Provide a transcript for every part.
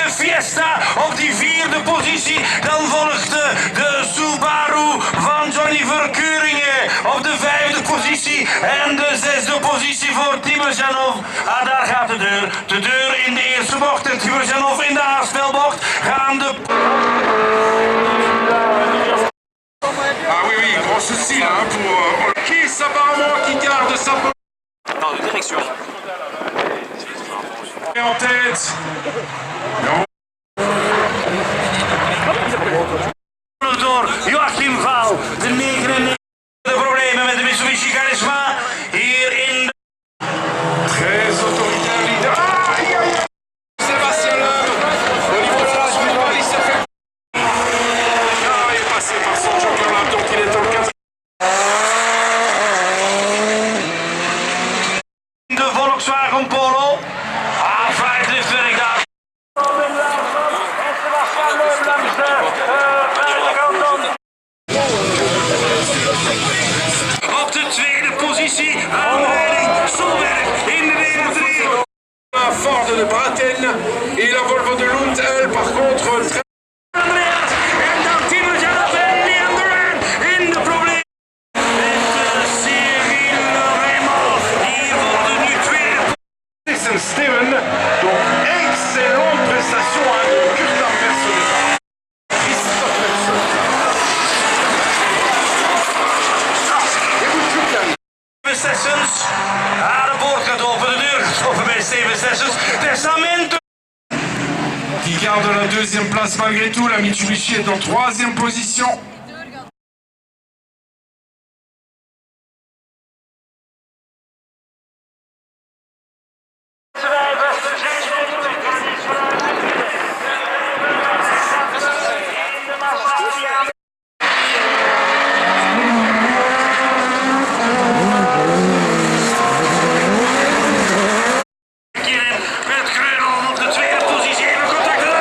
de Fiesta op die vierde positie. Dan volgt de Subaru van Johnny Verkeuringen op de vijfde positie. En de zesde positie voor Timojanov. Ah, daar gaat de deur. De deur in de eerste bocht en Timojanov in de haarsnelbocht gaan de... Ah oui, oui, gros souci là pour Kiss apparemment qui garde sa... Dans de direction. En tête. Door Joachim Vaal, de 99. De problemen met de Mitsubishi Charisma hier in de... Très autoritaire leader. Aïe, aïe, aïe. Sébastien Loeb, au niveau de l'âge minimum, il s'est fait... Ah, il est passé par son joker là, donc il est en 4. De Volkswagen Polo. Ah, vijfliftwerk daar. Op de tweede positie, aanrijding, Solberg in de nummer 3. La Ford de Braten et la Volvo de Lund, elle, par contre, très... Andreas en dan Timojanov en Leandran in de problemen. Met Cyril Raymond, die worden nu tweede. Jason Steven, donc excellente prestation de Kurt Andersen. Christophe Nelson. Sessions. Ah, de poort gaat open, de deur gaat open bij Steven Sessions. Testamento. Qui garde la deuxième place malgré tout, la Mitsubishi est en troisième position. Met Kreunhoff op de tweede positie. Even contact met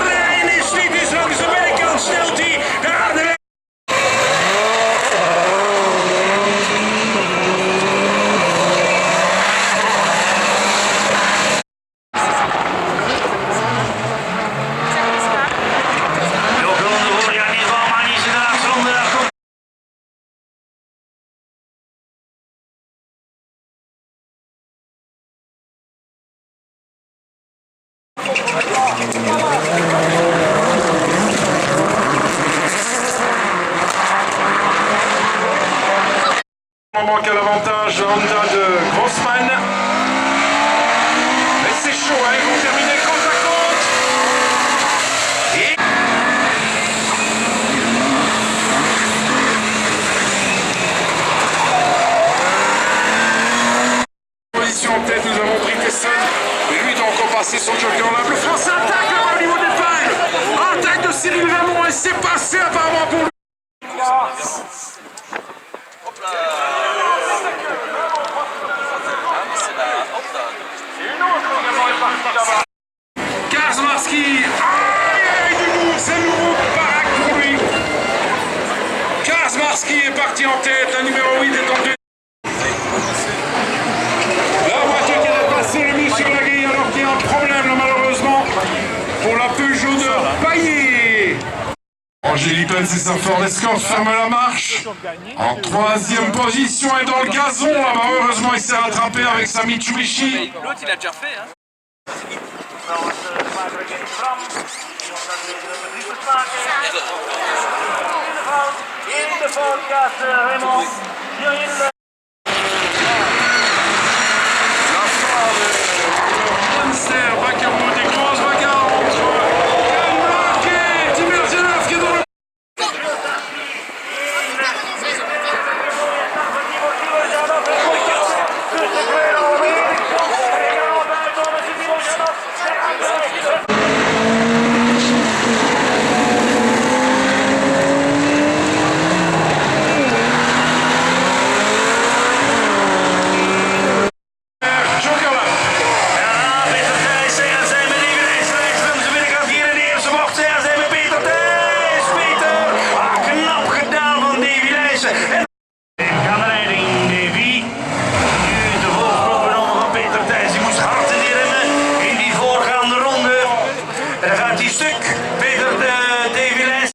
Rijn is Rijn is langs de binnenkant. Stelt hij naar de... Moment qu'a l'avantage Honda de Grossman. Mais c'est chaud, hein, ils vont terminer côte à côte. Et... Position en tête, nous avons pris Tesson. Et lui donc on passe son joker là. Le français attaque là-bas au niveau des pagnes. Attaque de Cyril Raymond et c'est passé apparemment pour lui. Kaczmarski, aïe, du mou, c'est nouveau baraque pour lui. Kaczmarski est parti en tête, la numéro 8 est en deux. La voiture qui est passée le mis sur la grille alors qu'il y a un problème là, malheureusement pour la Peugeot de Paillet. Angélique Benz et sa Ford Escort ferme la marche. En troisième position et dans le gazon là-bas. Heureusement il s'est rattrapé avec sa Mitsubishi. L'autre il a déjà fait, hein. In de fout gaat Raymond. En dan gaat hij stuk. Peter Davy Lijns.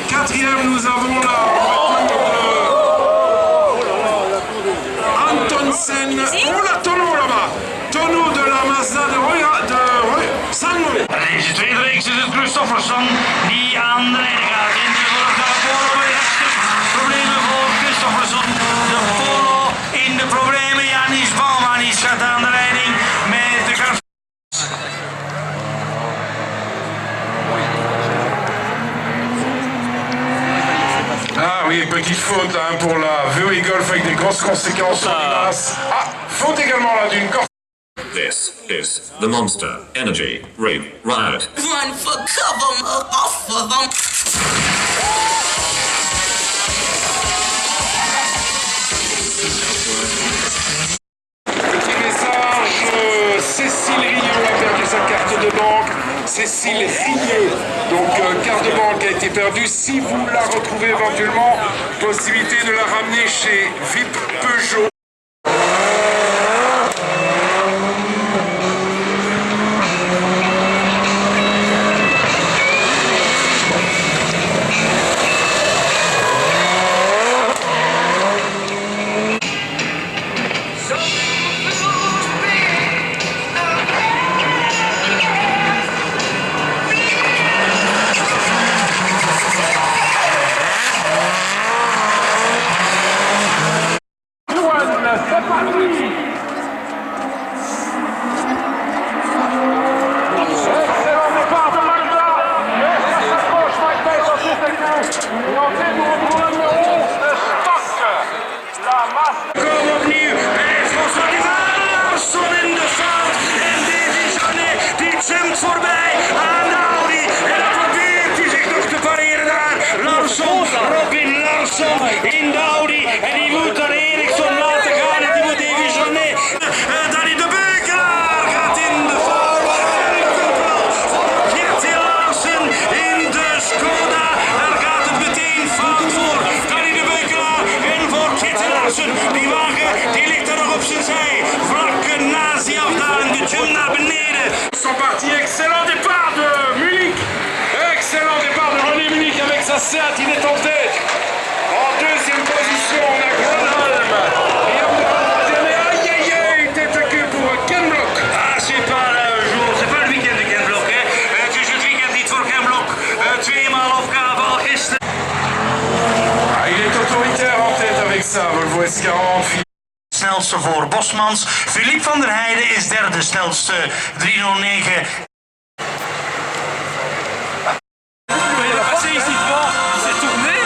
Quatrième, nous avons la Antonsen. Oh, la tonneau là-bas. Tonneau de la Mazda de Sanmo. Deze tweede reeks is het Christofferson die aan de leiding gaat. In de vorige Polo bij rechtstuk. Problemen voor Christofferson. De Polo in de problemen. Janis Bouwmanis gaat aan de leiding met de kracht. Ah oui, petite faute hein, pour la VW Golf avec des grosses conséquences sur l'image. Ah, faute également là d'une Corse. This is the Monster Energy Rig Riot. Run for cover, off of them. Petit message, Cécile Rieux a perdu sa carte de banque. Cécile Rieux, donc carte de banque a été perdue. Si vous la retrouvez éventuellement, possibilité de la ramener chez VIP Peugeot. Kom opnieuw bij François Duval. Larsson in de fout. En Davy Jeannet die jumpt voorbij aan de Audi. En dan probeert hij zich nog te pareren daar. Larsson, Robin Larsson in de Audi. En die moet dan Eriksson laten gaan. En die moet Davy Jeannet. Danny de Beukelaar gaat in de fout. En de kopbal voor Kitty Larsen in de Skoda. Daar gaat het meteen fout voor Danny de Beukelaar en voor Kitty Larsen. Die wagen die ligt er nog op zijn zij. Vlak naast die afdaling, de jump naar beneden. Ils sont partis, excellent départ de Munich. Excellent départ de René Munich avec sa Seat, il est en tête. En deuxième position, on a Gronholm. Et en troisième, aïe aïe aïe, tête à queue pour Ken Block. Ah, c'est pas le jour, c'est pas le weekend de Ken Block, hè. Het is het weekend niet voor Ken Block. Tweemaal opgave al gisteren. Ah, il est autoritaire en tête avec ça, Volvo S40. Snelste voor Bosmans. Philippe van der Heijden is derde snelste. 309. Il a passé ici devant, il s'est tourné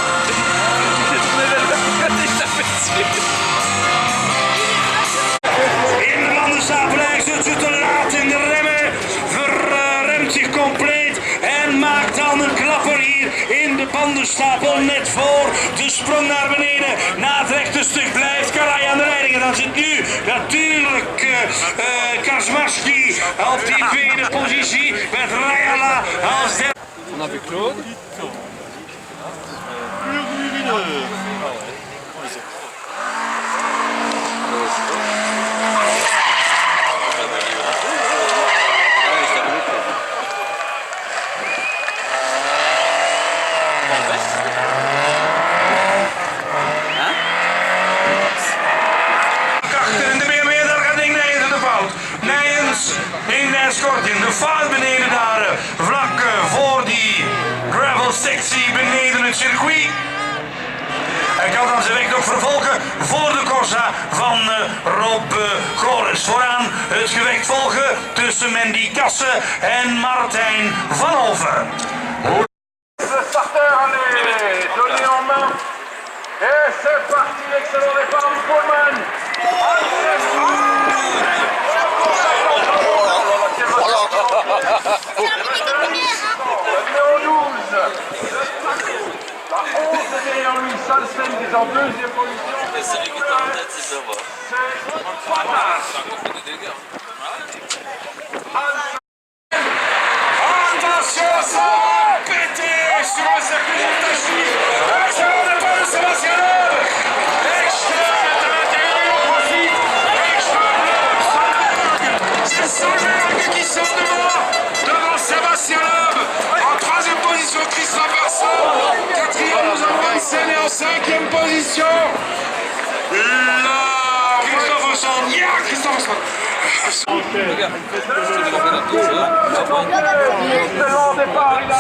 vers le côté, il s'est fait dessus. In de bandenstapel zit ze te laat in de remmen. Verremt zich compleet en maakt dan een klapper hier in de bandenstapel. Net voor de sprong naar beneden. Na het rechte stuk blijft Karaj aan de leiding. En dan zit nu natuurlijk Kazmarski op die tweede positie. Met Rayala als derde. On a vu Claude. Achter in de BMW, daar gaat Ding Nijens in de fout. Nijens kort in de fout beneden daar. Vlak voor die gravel sectie beneden het circuit. Hij kan dan zijn weg nog vervolgen voor de Corsa van Rob Gores. Vooraan het gevecht volgen tussen Mandy Kassen en Martijn van Olven. Le starter, allez, donné en main. Et c'est parti, excellent départ du Pullman. Numéro 12. La 11 derrière lui, Salsten qui est en deuxième position. C'est celui qui est en tête, c'est ça, va. C'est Poitas. Attention, ça a pété sur le circuit Montachi. Excellent départ de Sébastien Loeb. Ekström à l'intérieur, il en profite. Ekström, Solberg. C'est Solberg qui sort devant Sébastien Loeb. En troisième position, Christopherson. Quatrième, nous avons Hansen et en cinquième position. Là, Christopherson. Yeah, Christopherson. Excellent départ, il a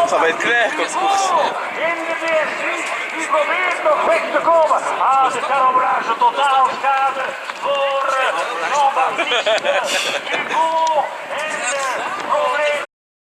Ça va être clair comme course. In de BS3, die probeert nog weg te komen. Ah, de carambolage totaal schade voor Jean-Baptiste.